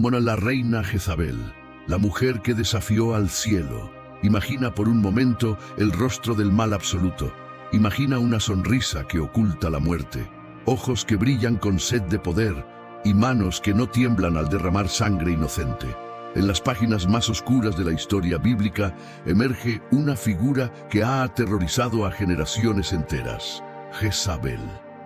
Bueno, la reina Jezabel, la mujer que desafió al cielo. Imagina por un momento el rostro del mal absoluto. Imagina una sonrisa que oculta la muerte, ojos que brillan con sed de poder y manos que no tiemblan al derramar sangre inocente. En las páginas más oscuras de la historia bíblica emerge una figura que ha aterrorizado a generaciones enteras: Jezabel.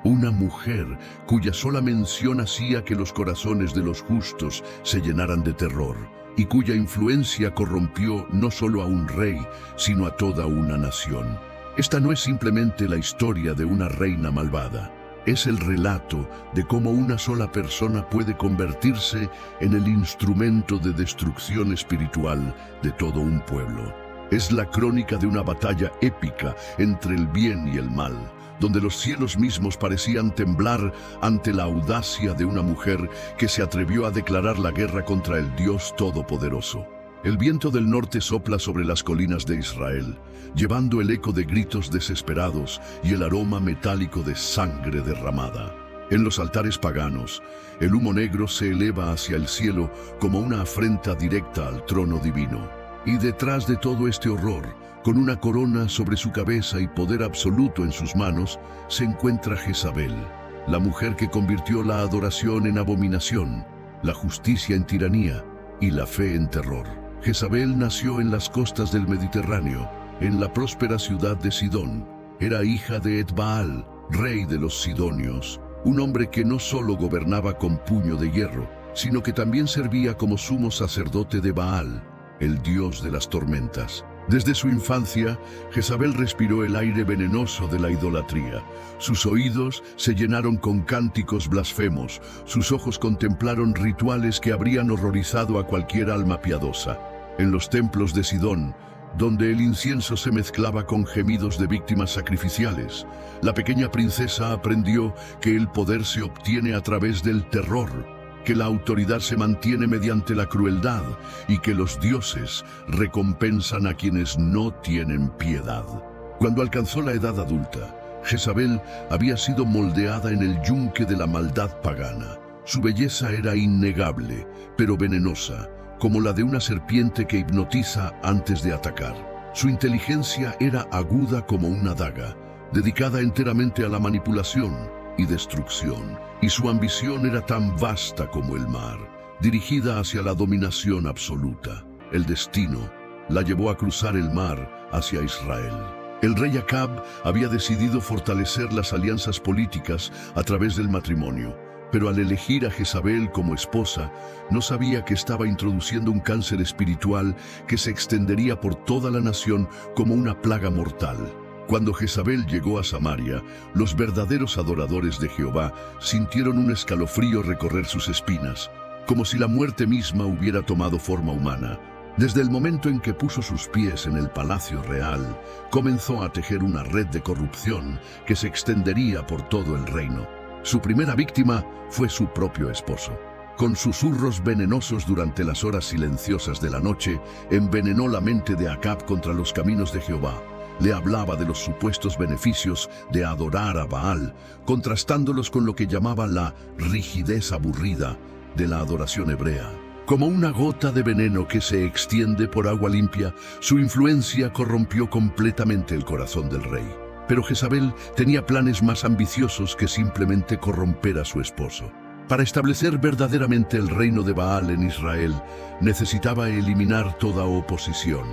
Una mujer cuya sola mención hacía que los corazones de los justos se llenaran de terror y cuya influencia corrompió no solo a un rey, sino a toda una nación. Esta no es simplemente la historia de una reina malvada, es el relato de cómo una sola persona puede convertirse en el instrumento de destrucción espiritual de todo un pueblo. Es la crónica de una batalla épica entre el bien y el mal, donde los cielos mismos parecían temblar ante la audacia de una mujer que se atrevió a declarar la guerra contra el Dios Todopoderoso. El viento del norte sopla sobre las colinas de Israel, llevando el eco de gritos desesperados y el aroma metálico de sangre derramada. En los altares paganos, el humo negro se eleva hacia el cielo como una afrenta directa al trono divino. Y detrás de todo este horror, con una corona sobre su cabeza y poder absoluto en sus manos, se encuentra Jezabel, la mujer que convirtió la adoración en abominación, la justicia en tiranía y la fe en terror. Jezabel nació en las costas del Mediterráneo, en la próspera ciudad de Sidón. Era hija de Etbaal, rey de los sidonios, un hombre que no solo gobernaba con puño de hierro, sino que también servía como sumo sacerdote de Baal, el dios de las tormentas. Desde su infancia, Jezabel respiró el aire venenoso de la idolatría. Sus oídos se llenaron con cánticos blasfemos, sus ojos contemplaron rituales que habrían horrorizado a cualquier alma piadosa. En los templos de Sidón, donde el incienso se mezclaba con gemidos de víctimas sacrificiales, la pequeña princesa aprendió que el poder se obtiene a través del terror, que la autoridad se mantiene mediante la crueldad y que los dioses recompensan a quienes no tienen piedad. Cuando alcanzó la edad adulta, Jezabel había sido moldeada en el yunque de la maldad pagana. Su belleza era innegable, pero venenosa, como la de una serpiente que hipnotiza antes de atacar. Su inteligencia era aguda como una daga, dedicada enteramente a la manipulación y destrucción, y su ambición era tan vasta como el mar, dirigida hacia la dominación absoluta. El destino la llevó a cruzar el mar hacia Israel. El rey Acab había decidido fortalecer las alianzas políticas a través del matrimonio, pero al elegir a Jezabel como esposa, no sabía que estaba introduciendo un cáncer espiritual que se extendería por toda la nación como una plaga mortal. Cuando Jezabel llegó a Samaria, los verdaderos adoradores de Jehová sintieron un escalofrío recorrer sus espinas, como si la muerte misma hubiera tomado forma humana. Desde el momento en que puso sus pies en el palacio real, comenzó a tejer una red de corrupción que se extendería por todo el reino. Su primera víctima fue su propio esposo. Con susurros venenosos durante las horas silenciosas de la noche, envenenó la mente de Acab contra los caminos de Jehová. Le hablaba de los supuestos beneficios de adorar a Baal, contrastándolos con lo que llamaba la rigidez aburrida de la adoración hebrea. Como una gota de veneno que se extiende por agua limpia, su influencia corrompió completamente el corazón del rey. Pero Jezabel tenía planes más ambiciosos que simplemente corromper a su esposo. Para establecer verdaderamente el reino de Baal en Israel, necesitaba eliminar toda oposición.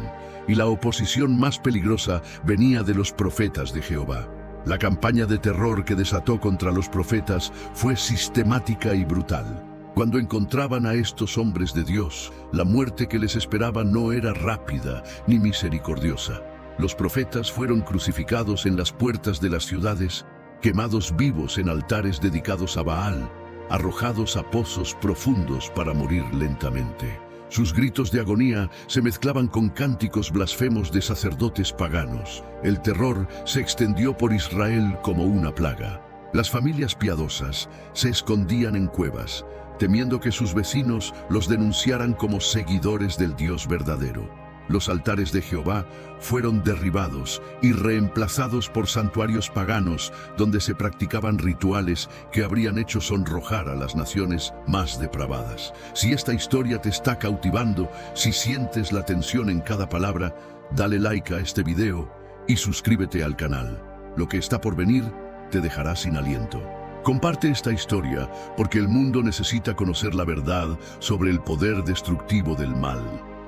Y la oposición más peligrosa venía de los profetas de Jehová. La campaña de terror que desató contra los profetas fue sistemática y brutal. Cuando encontraban a estos hombres de Dios, la muerte que les esperaba no era rápida ni misericordiosa. Los profetas fueron crucificados en las puertas de las ciudades, quemados vivos en altares dedicados a Baal, arrojados a pozos profundos para morir lentamente. Sus gritos de agonía se mezclaban con cánticos blasfemos de sacerdotes paganos. El terror se extendió por Israel como una plaga. Las familias piadosas se escondían en cuevas, temiendo que sus vecinos los denunciaran como seguidores del Dios verdadero. Los altares de Jehová fueron derribados y reemplazados por santuarios paganos donde se practicaban rituales que habrían hecho sonrojar a las naciones más depravadas. Si esta historia te está cautivando, si sientes la tensión en cada palabra, dale like a este video y suscríbete al canal. Lo que está por venir te dejará sin aliento. Comparte esta historia porque el mundo necesita conocer la verdad sobre el poder destructivo del mal.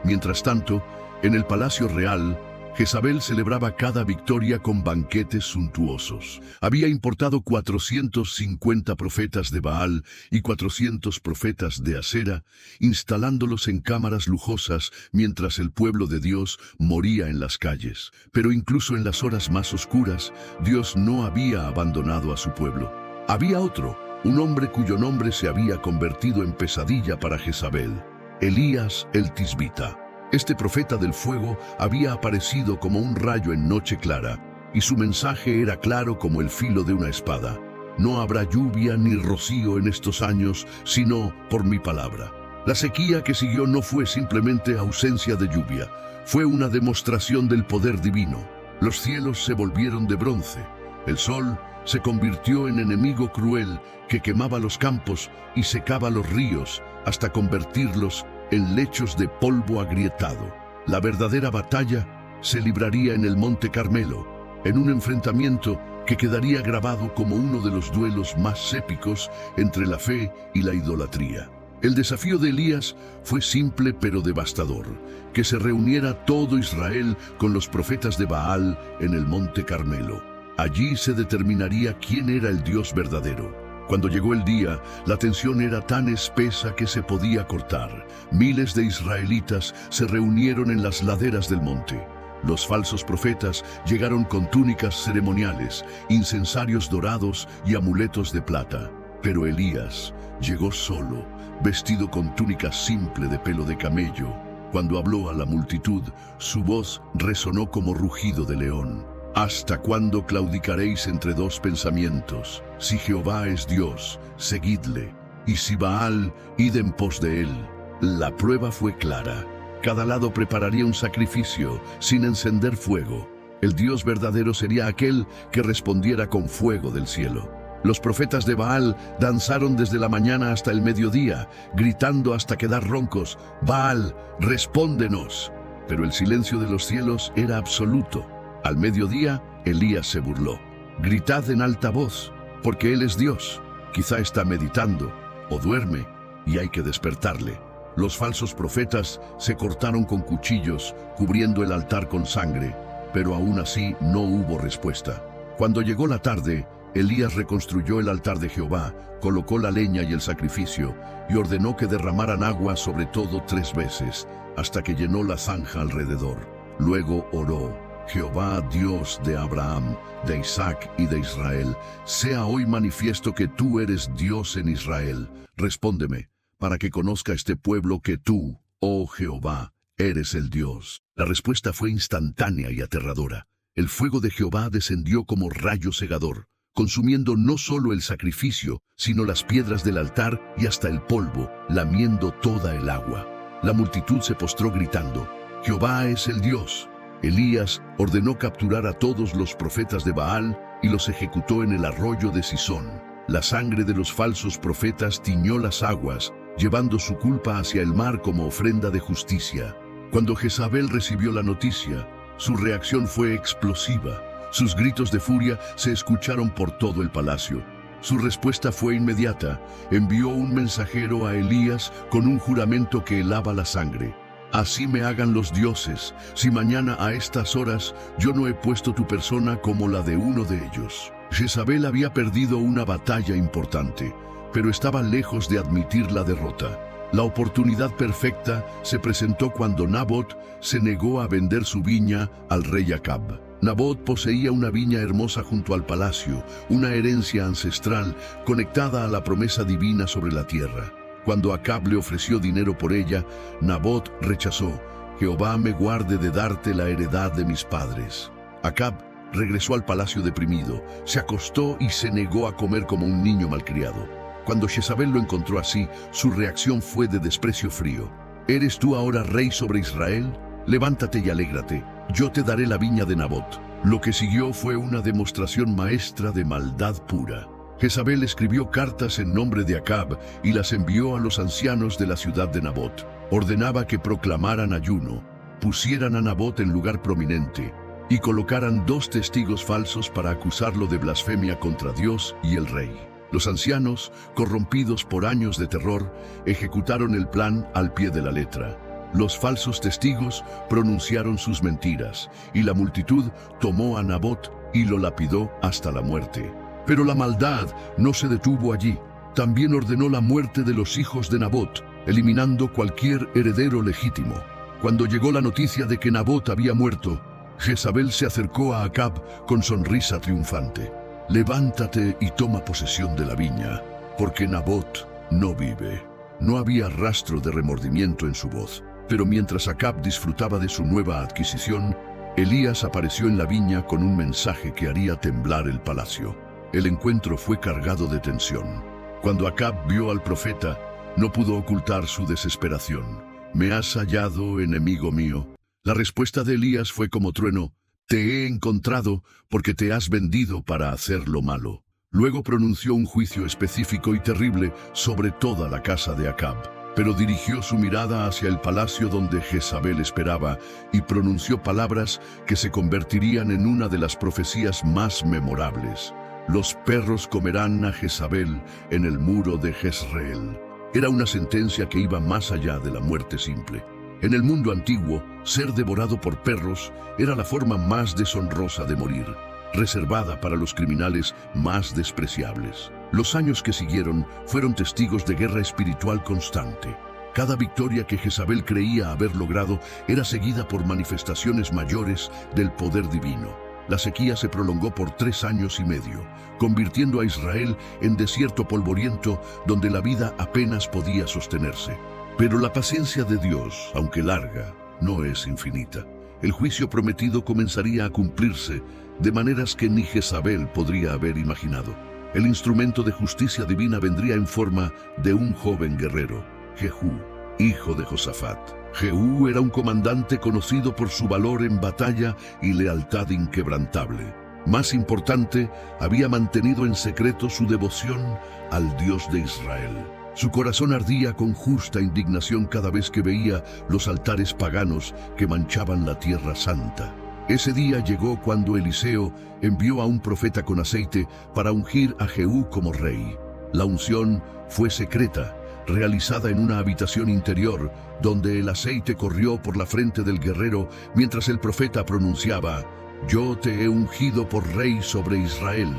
Mientras tanto, en el palacio real, Jezabel celebraba cada victoria con banquetes suntuosos. Había importado 450 profetas de Baal y 400 profetas de Asera, instalándolos en cámaras lujosas mientras el pueblo de Dios moría en las calles. Pero incluso en las horas más oscuras, Dios no había abandonado a su pueblo. Había otro, un hombre cuyo nombre se había convertido en pesadilla para Jezabel: Elías el Tisbita. Este profeta del fuego había aparecido como un rayo en noche clara, y su mensaje era claro como el filo de una espada. No habrá lluvia ni rocío en estos años, sino por mi palabra. La sequía que siguió no fue simplemente ausencia de lluvia, fue una demostración del poder divino. Los cielos se volvieron de bronce, el sol se convirtió en enemigo cruel que quemaba los campos y secaba los ríos hasta convertirlos en lechos de polvo agrietado. La verdadera batalla se libraría en el Monte Carmelo, en un enfrentamiento que quedaría grabado como uno de los duelos más épicos entre la fe y la idolatría. El desafío de Elías fue simple pero devastador: que se reuniera todo Israel con los profetas de Baal en el Monte Carmelo. Allí se determinaría quién era el Dios verdadero. Cuando llegó el día, la tensión era tan espesa que se podía cortar. Miles de israelitas se reunieron en las laderas del monte. Los falsos profetas llegaron con túnicas ceremoniales, incensarios dorados y amuletos de plata. Pero Elías llegó solo, vestido con túnica simple de pelo de camello. Cuando habló a la multitud, su voz resonó como rugido de león. ¿Hasta cuándo claudicaréis entre dos pensamientos? Si Jehová es Dios, seguidle, y si Baal, id en pos de él. La prueba fue clara. Cada lado prepararía un sacrificio sin encender fuego. El Dios verdadero sería aquel que respondiera con fuego del cielo. Los profetas de Baal danzaron desde la mañana hasta el mediodía, gritando hasta quedar roncos: «Baal, respóndenos». Pero el silencio de los cielos era absoluto. Al mediodía, Elías se burló: «Gritad en alta voz, porque Él es Dios. Quizá está meditando o duerme y hay que despertarle». Los falsos profetas se cortaron con cuchillos, cubriendo el altar con sangre, pero aún así no hubo respuesta. Cuando llegó la tarde, Elías reconstruyó el altar de Jehová, colocó la leña y el sacrificio, y ordenó que derramaran agua sobre todo 3 veces, hasta que llenó la zanja alrededor. Luego oró: «Jehová, Dios de Abraham, de Isaac y de Israel, sea hoy manifiesto que tú eres Dios en Israel. Respóndeme, para que conozca este pueblo que tú, oh Jehová, eres el Dios». La respuesta fue instantánea y aterradora. El fuego de Jehová descendió como rayo cegador, consumiendo no solo el sacrificio, sino las piedras del altar y hasta el polvo, lamiendo toda el agua. La multitud se postró gritando: «Jehová es el Dios». Elías ordenó capturar a todos los profetas de Baal y los ejecutó en el arroyo de Sisón. La sangre de los falsos profetas tiñó las aguas, llevando su culpa hacia el mar como ofrenda de justicia. Cuando Jezabel recibió la noticia, su reacción fue explosiva. Sus gritos de furia se escucharon por todo el palacio. Su respuesta fue inmediata. Envió un mensajero a Elías con un juramento que helaba la sangre: «Así me hagan los dioses, si mañana a estas horas yo no he puesto tu persona como la de uno de ellos». Jezabel había perdido una batalla importante, pero estaba lejos de admitir la derrota. La oportunidad perfecta se presentó cuando Nabot se negó a vender su viña al rey Acab. Nabot poseía una viña hermosa junto al palacio, una herencia ancestral conectada a la promesa divina sobre la tierra. Cuando Acab le ofreció dinero por ella, Nabot rechazó: «Jehová me guarde de darte la heredad de mis padres». Acab regresó al palacio deprimido, se acostó y se negó a comer como un niño malcriado. Cuando Jezabel lo encontró así, su reacción fue de desprecio frío: «¿Eres tú ahora rey sobre Israel?». levántate y alégrate, yo te daré la viña de Nabot. Lo que siguió fue una demostración maestra de maldad pura. Jezabel escribió cartas en nombre de Acab y las envió a los ancianos de la ciudad de Nabot. Ordenaba que proclamaran ayuno, pusieran a Nabot en lugar prominente y colocaran 2 testigos falsos para acusarlo de blasfemia contra Dios y el rey. Los ancianos, corrompidos por años de terror, ejecutaron el plan al pie de la letra. Los falsos testigos pronunciaron sus mentiras, y la multitud tomó a Nabot y lo lapidó hasta la muerte. Pero la maldad no se detuvo allí. También ordenó la muerte de los hijos de Nabot, eliminando cualquier heredero legítimo. Cuando llegó la noticia de que Nabot había muerto, Jezabel se acercó a Acab con sonrisa triunfante. Levántate y toma posesión de la viña, porque Nabot no vive. No había rastro de remordimiento en su voz, pero mientras Acab disfrutaba de su nueva adquisición, Elías apareció en la viña con un mensaje que haría temblar el palacio. El encuentro fue cargado de tensión. Cuando Acab vio al profeta, no pudo ocultar su desesperación. «¿Me has hallado, enemigo mío?». La respuesta de Elías fue como trueno: «Te he encontrado porque te has vendido para hacer lo malo». Luego pronunció un juicio específico y terrible sobre toda la casa de Acab, pero dirigió su mirada hacia el palacio donde Jezabel esperaba y pronunció palabras que se convertirían en una de las profecías más memorables. «Los perros comerán a Jezabel en el muro de Jezreel». Era una sentencia que iba más allá de la muerte simple. En el mundo antiguo, ser devorado por perros era la forma más deshonrosa de morir, reservada para los criminales más despreciables. Los años que siguieron fueron testigos de guerra espiritual constante. Cada victoria que Jezabel creía haber logrado era seguida por manifestaciones mayores del poder divino. La sequía se prolongó por 3 años y medio, convirtiendo a Israel en desierto polvoriento donde la vida apenas podía sostenerse. Pero la paciencia de Dios, aunque larga, no es infinita. El juicio prometido comenzaría a cumplirse de maneras que ni Jezabel podría haber imaginado. El instrumento de justicia divina vendría en forma de un joven guerrero, Jehú, hijo de Josafat. Jehú era un comandante conocido por su valor en batalla y lealtad inquebrantable. Más importante, había mantenido en secreto su devoción al Dios de Israel. Su corazón ardía con justa indignación cada vez que veía los altares paganos que manchaban la tierra santa. Ese día llegó cuando Eliseo envió a un profeta con aceite para ungir a Jehú como rey. La unción fue secreta, realizada en una habitación interior, donde el aceite corrió por la frente del guerrero mientras el profeta pronunciaba: «Yo te he ungido por rey sobre Israel,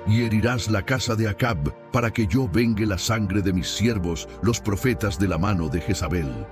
y herirás la casa de Acab para que yo vengue la sangre de mis siervos, los profetas, de la mano de Jezabel».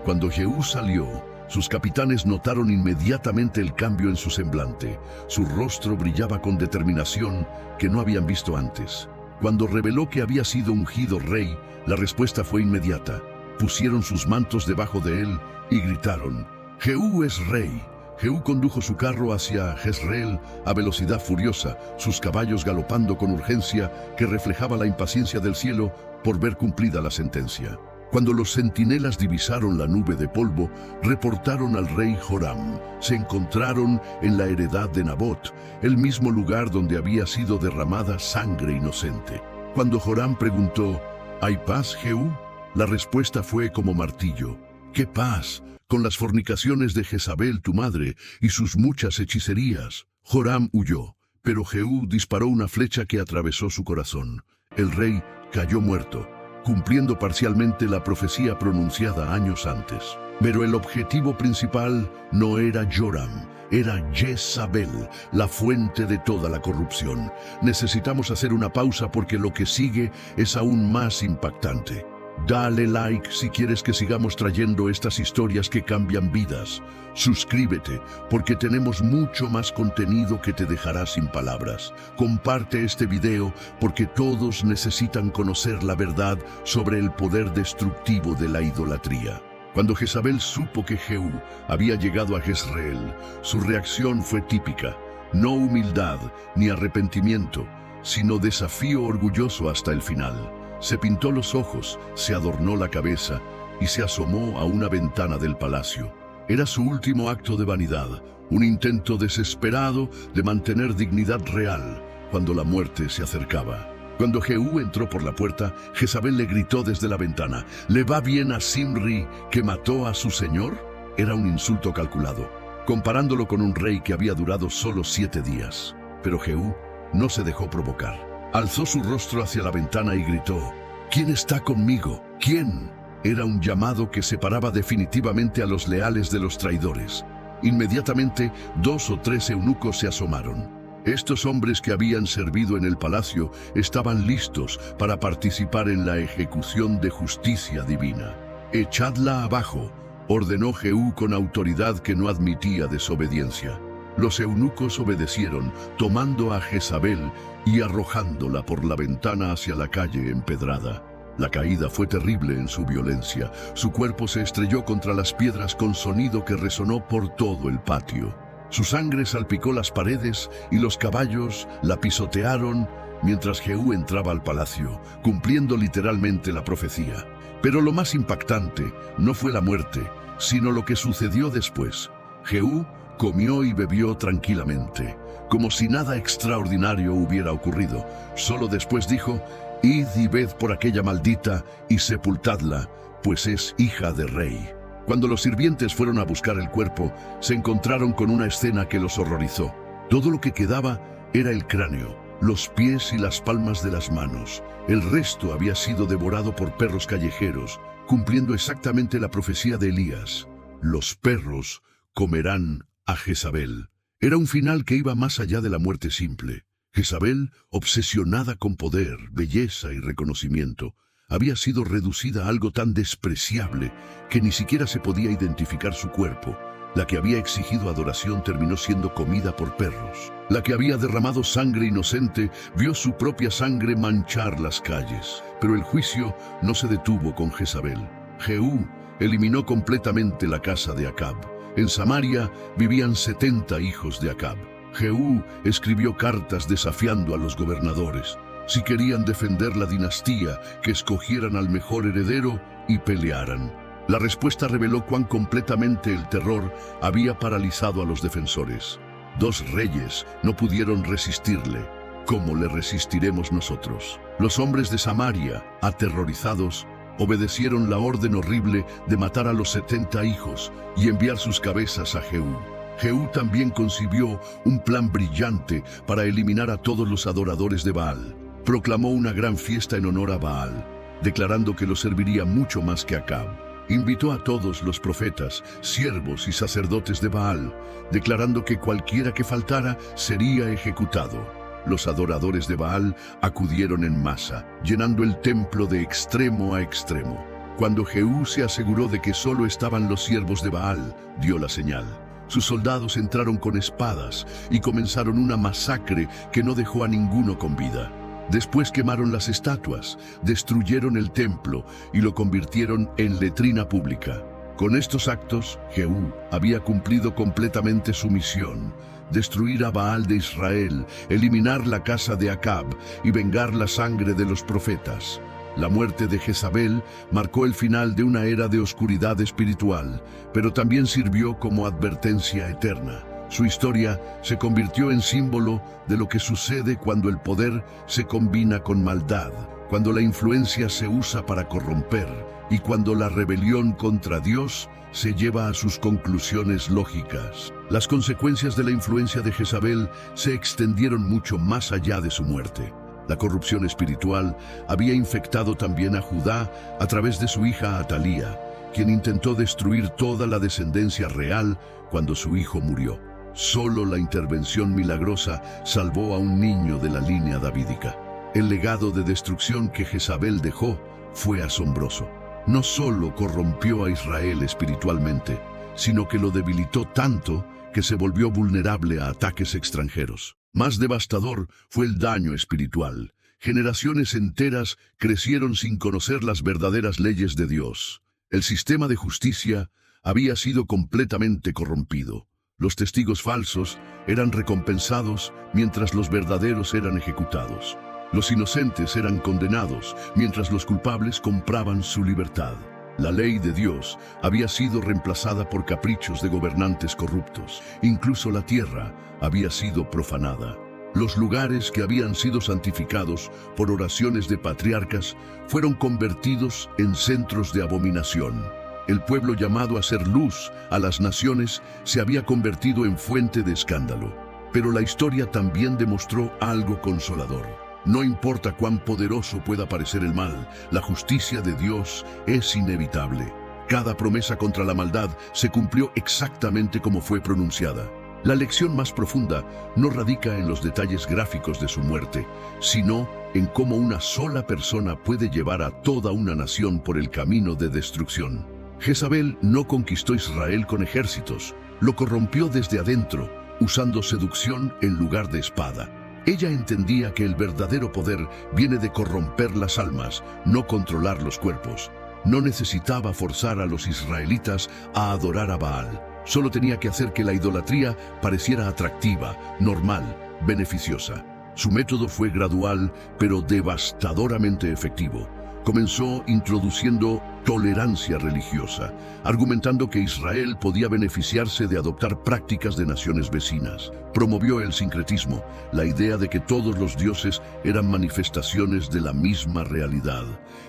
Cuando Jehú salió, sus capitanes notaron inmediatamente el cambio en su semblante. Su rostro brillaba con determinación que no habían visto antes. Cuando reveló que había sido ungido rey, la respuesta fue inmediata. Pusieron sus mantos debajo de él y gritaron: «Jehú es rey». Jehú condujo su carro hacia Jezreel a velocidad furiosa, sus caballos galopando con urgencia que reflejaba la impaciencia del cielo por ver cumplida la sentencia. Cuando los centinelas divisaron la nube de polvo, reportaron al rey Joram. Se encontraron en la heredad de Nabot, el mismo lugar donde había sido derramada sangre inocente. Cuando Joram preguntó: «¿Hay paz, Jehú?», la respuesta fue como martillo: «¿Qué paz? Con las fornicaciones de Jezabel tu madre y sus muchas hechicerías». Joram huyó, pero Jehú disparó una flecha que atravesó su corazón. El rey cayó muerto, cumpliendo parcialmente la profecía pronunciada años antes. Pero el objetivo principal no era Joram, era Jezabel, la fuente de toda la corrupción. Necesitamos hacer una pausa porque lo que sigue es aún más impactante. Dale like si quieres que sigamos trayendo estas historias que cambian vidas. Suscríbete porque tenemos mucho más contenido que te dejará sin palabras. Comparte este video porque todos necesitan conocer la verdad sobre el poder destructivo de la idolatría. Cuando Jezabel supo que Jehú había llegado a Jezreel, su reacción fue típica: no humildad ni arrepentimiento, sino desafío orgulloso hasta el final. Se pintó los ojos, se adornó la cabeza y se asomó a una ventana del palacio. Era su último acto de vanidad, un intento desesperado de mantener dignidad real cuando la muerte se acercaba. Cuando Jehú entró por la puerta, Jezabel le gritó desde la ventana: ¿Le va bien a Zimri, que mató a su señor? Era un insulto calculado, comparándolo con un rey que había durado solo 7 días. Pero Jehú no se dejó provocar. Alzó su rostro hacia la ventana y gritó: ¿Quién está conmigo? ¿Quién? Era un llamado que separaba definitivamente a los leales de los traidores. Inmediatamente, 2 o 3 eunucos se asomaron. Estos hombres que habían servido en el palacio estaban listos para participar en la ejecución de justicia divina. «Echadla abajo», ordenó Jehú con autoridad que no admitía desobediencia. Los eunucos obedecieron, tomando a Jezabel y arrojándola por la ventana hacia la calle empedrada. La caída fue terrible en su violencia. Su cuerpo se estrelló contra las piedras con sonido que resonó por todo el patio. Su sangre salpicó las paredes y los caballos la pisotearon mientras Jehú entraba al palacio, cumpliendo literalmente la profecía. Pero lo más impactante no fue la muerte, sino lo que sucedió después. Jehú comió y bebió tranquilamente, como si nada extraordinario hubiera ocurrido. Solo después dijo: «Id y ved por aquella maldita y sepultadla, pues es hija de rey». Cuando los sirvientes fueron a buscar el cuerpo, se encontraron con una escena que los horrorizó. Todo lo que quedaba era el cráneo, los pies y las palmas de las manos. El resto había sido devorado por perros callejeros, cumpliendo exactamente la profecía de Elías: «Los perros comerán a Jezabel». Era un final que iba más allá de la muerte simple. Jezabel, obsesionada con poder, belleza y reconocimiento, había sido reducida a algo tan despreciable que ni siquiera se podía identificar su cuerpo. La que había exigido adoración terminó siendo comida por perros. La que había derramado sangre inocente vio su propia sangre manchar las calles. Pero el juicio no se detuvo con Jezabel. Jehú eliminó completamente la casa de Acab. En Samaria vivían 70 hijos de Acab. Jehú escribió cartas desafiando a los gobernadores. Si querían defender la dinastía, que escogieran al mejor heredero y pelearan. La respuesta reveló cuán completamente el terror había paralizado a los defensores. 2 reyes no pudieron resistirle. ¿Cómo le resistiremos nosotros? Los hombres de Samaria, aterrorizados, obedecieron la orden horrible de matar a los 70 hijos y enviar sus cabezas a Jehú. Jehú también concibió un plan brillante para eliminar a todos los adoradores de Baal. Proclamó una gran fiesta en honor a Baal, declarando que lo serviría mucho más que Acab. Invitó a todos los profetas, siervos y sacerdotes de Baal, declarando que cualquiera que faltara sería ejecutado. Los adoradores de Baal acudieron en masa, llenando el templo de extremo a extremo. Cuando Jehú se aseguró de que solo estaban los siervos de Baal, dio la señal. Sus soldados entraron con espadas y comenzaron una masacre que no dejó a ninguno con vida. Después quemaron las estatuas, destruyeron el templo y lo convirtieron en letrina pública. Con estos actos, Jehú había cumplido completamente su misión: destruir a Baal de Israel, eliminar la casa de Acab y vengar la sangre de los profetas. La muerte de Jezabel marcó el final de una era de oscuridad espiritual, pero también sirvió como advertencia eterna. Su historia se convirtió en símbolo de lo que sucede cuando el poder se combina con maldad, cuando la influencia se usa para corromper y cuando la rebelión contra Dios se lleva a sus conclusiones lógicas. Las consecuencias de la influencia de Jezabel se extendieron mucho más allá de su muerte. La corrupción espiritual había infectado también a Judá a través de su hija Atalía, quien intentó destruir toda la descendencia real cuando su hijo murió. Solo la intervención milagrosa salvó a un niño de la línea davídica. El legado de destrucción que Jezabel dejó fue asombroso. No solo corrompió a Israel espiritualmente, sino que lo debilitó tanto que se volvió vulnerable a ataques extranjeros. Más devastador fue el daño espiritual. Generaciones enteras crecieron sin conocer las verdaderas leyes de Dios. El sistema de justicia había sido completamente corrompido. Los testigos falsos eran recompensados mientras los verdaderos eran ejecutados. Los inocentes eran condenados mientras los culpables compraban su libertad. La ley de Dios había sido reemplazada por caprichos de gobernantes corruptos. Incluso la tierra había sido profanada. Los lugares que habían sido santificados por oraciones de patriarcas fueron convertidos en centros de abominación. El pueblo llamado a ser luz a las naciones se había convertido en fuente de escándalo. Pero la historia también demostró algo consolador. No importa cuán poderoso pueda parecer el mal, la justicia de Dios es inevitable. Cada promesa contra la maldad se cumplió exactamente como fue pronunciada. La lección más profunda no radica en los detalles gráficos de su muerte, sino en cómo una sola persona puede llevar a toda una nación por el camino de destrucción. Jezabel no conquistó Israel con ejércitos, lo corrompió desde adentro, usando seducción en lugar de espada. Ella entendía que el verdadero poder viene de corromper las almas, no controlar los cuerpos. No necesitaba forzar a los israelitas a adorar a Baal. Solo tenía que hacer que la idolatría pareciera atractiva, normal, beneficiosa. Su método fue gradual, pero devastadoramente efectivo. Comenzó introduciendo tolerancia religiosa, argumentando que Israel podía beneficiarse de adoptar prácticas de naciones vecinas. Promovió el sincretismo, la idea de que todos los dioses eran manifestaciones de la misma realidad.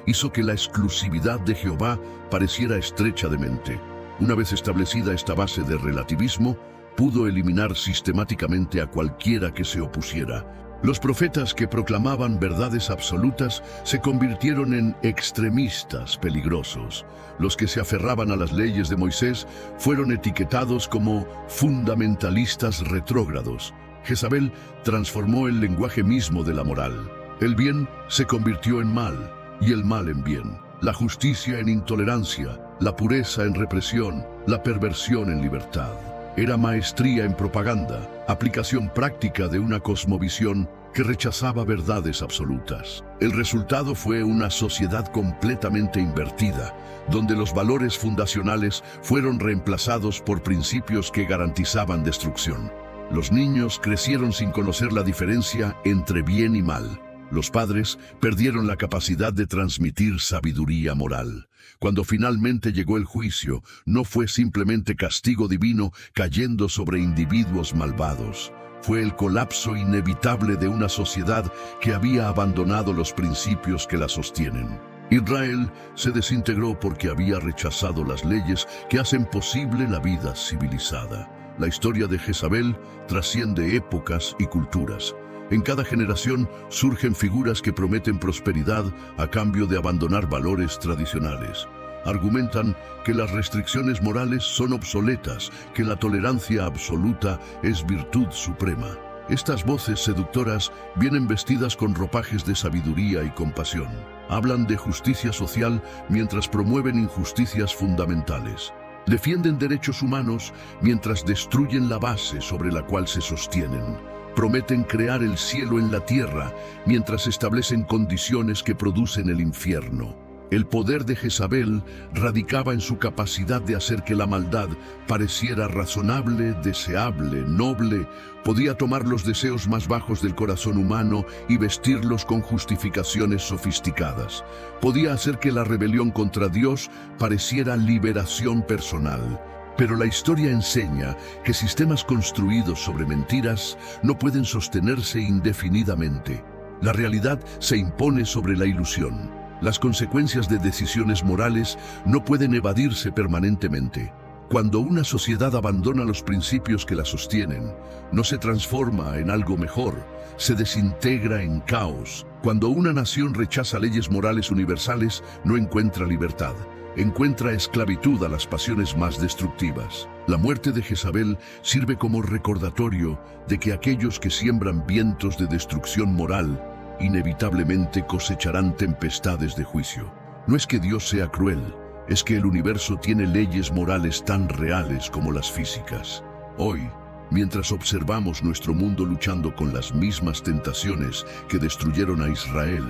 Hizo que la exclusividad de Jehová pareciera estrecha de mente. Una vez establecida esta base de relativismo, pudo eliminar sistemáticamente a cualquiera que se opusiera. Los profetas que proclamaban verdades absolutas se convirtieron en extremistas peligrosos. Los que se aferraban a las leyes de Moisés fueron etiquetados como fundamentalistas retrógrados. Jezabel transformó el lenguaje mismo de la moral. El bien se convirtió en mal y el mal en bien. La justicia en intolerancia, la pureza en represión, la perversión en libertad. Era maestría en propaganda, aplicación práctica de una cosmovisión que rechazaba verdades absolutas. El resultado fue una sociedad completamente invertida, donde los valores fundacionales fueron reemplazados por principios que garantizaban destrucción. Los niños crecieron sin conocer la diferencia entre bien y mal. Los padres perdieron la capacidad de transmitir sabiduría moral. Cuando finalmente llegó el juicio, no fue simplemente castigo divino cayendo sobre individuos malvados. Fue el colapso inevitable de una sociedad que había abandonado los principios que la sostienen. Israel se desintegró porque había rechazado las leyes que hacen posible la vida civilizada. La historia de Jezabel trasciende épocas y culturas. En cada generación surgen figuras que prometen prosperidad a cambio de abandonar valores tradicionales. Argumentan que las restricciones morales son obsoletas, que la tolerancia absoluta es virtud suprema. Estas voces seductoras vienen vestidas con ropajes de sabiduría y compasión. Hablan de justicia social mientras promueven injusticias fundamentales. Defienden derechos humanos mientras destruyen la base sobre la cual se sostienen. Prometen crear el cielo en la tierra, mientras establecen condiciones que producen el infierno. El poder de Jezabel radicaba en su capacidad de hacer que la maldad pareciera razonable, deseable, noble. Podía tomar los deseos más bajos del corazón humano y vestirlos con justificaciones sofisticadas. Podía hacer que la rebelión contra Dios pareciera liberación personal. Pero la historia enseña que sistemas construidos sobre mentiras no pueden sostenerse indefinidamente. La realidad se impone sobre la ilusión. Las consecuencias de decisiones morales no pueden evadirse permanentemente. Cuando una sociedad abandona los principios que la sostienen, no se transforma en algo mejor, se desintegra en caos. Cuando una nación rechaza leyes morales universales, no encuentra libertad. Encuentra esclavitud a las pasiones más destructivas. La muerte de Jezabel sirve como recordatorio de que aquellos que siembran vientos de destrucción moral inevitablemente cosecharán tempestades de juicio. No es que Dios sea cruel, es que el universo tiene leyes morales tan reales como las físicas. Hoy, mientras observamos nuestro mundo luchando con las mismas tentaciones que destruyeron a Israel,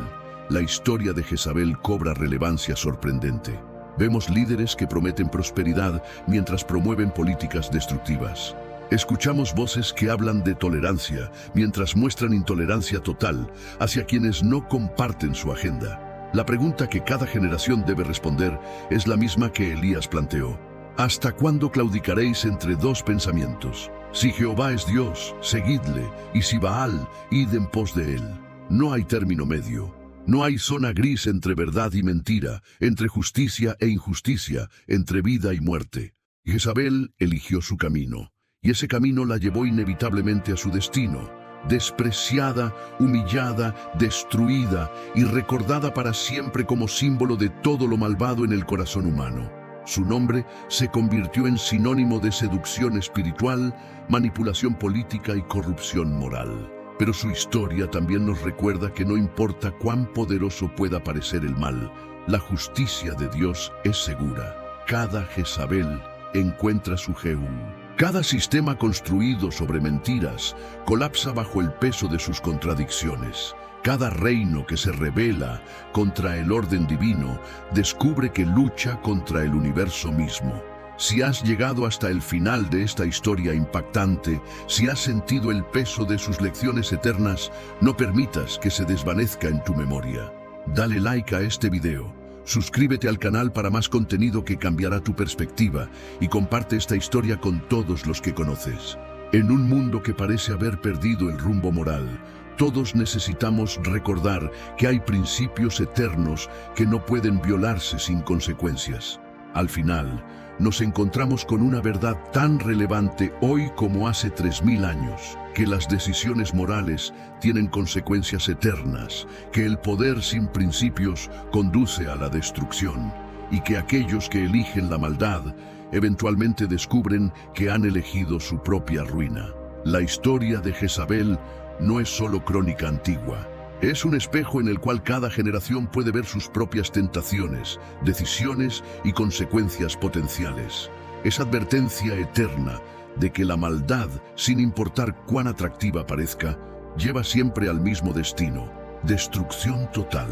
la historia de Jezabel cobra relevancia sorprendente. Vemos líderes que prometen prosperidad mientras promueven políticas destructivas. Escuchamos voces que hablan de tolerancia mientras muestran intolerancia total hacia quienes no comparten su agenda. La pregunta que cada generación debe responder es la misma que Elías planteó. ¿Hasta cuándo claudicaréis entre dos pensamientos? Si Jehová es Dios, seguidle, y si Baal, id en pos de él. No hay término medio. No hay zona gris entre verdad y mentira, entre justicia e injusticia, entre vida y muerte. Jezabel eligió su camino, y ese camino la llevó inevitablemente a su destino. Despreciada, humillada, destruida y recordada para siempre como símbolo de todo lo malvado en el corazón humano. Su nombre se convirtió en sinónimo de seducción espiritual, manipulación política y corrupción moral. Pero su historia también nos recuerda que no importa cuán poderoso pueda parecer el mal, la justicia de Dios es segura. Cada Jezabel encuentra su Jehú. Cada sistema construido sobre mentiras colapsa bajo el peso de sus contradicciones. Cada reino que se rebela contra el orden divino descubre que lucha contra el universo mismo. Si has llegado hasta el final de esta historia impactante, si has sentido el peso de sus lecciones eternas, no permitas que se desvanezca en tu memoria. Dale like a este video, suscríbete al canal para más contenido que cambiará tu perspectiva y comparte esta historia con todos los que conoces. En un mundo que parece haber perdido el rumbo moral, todos necesitamos recordar que hay principios eternos que no pueden violarse sin consecuencias. Al final, nos encontramos con una verdad tan relevante hoy como hace 3000 años, que las decisiones morales tienen consecuencias eternas, que el poder sin principios conduce a la destrucción, y que aquellos que eligen la maldad eventualmente descubren que han elegido su propia ruina. La historia de Jezabel no es solo crónica antigua. Es un espejo en el cual cada generación puede ver sus propias tentaciones, decisiones y consecuencias potenciales. Es advertencia eterna de que la maldad, sin importar cuán atractiva parezca, lleva siempre al mismo destino: destrucción total,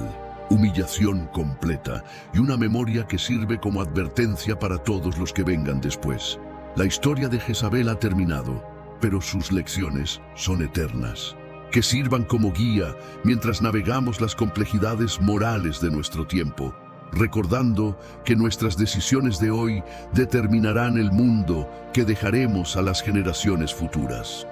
humillación completa y una memoria que sirve como advertencia para todos los que vengan después. La historia de Jezabel ha terminado, pero sus lecciones son eternas. Que sirvan como guía mientras navegamos las complejidades morales de nuestro tiempo, recordando que nuestras decisiones de hoy determinarán el mundo que dejaremos a las generaciones futuras.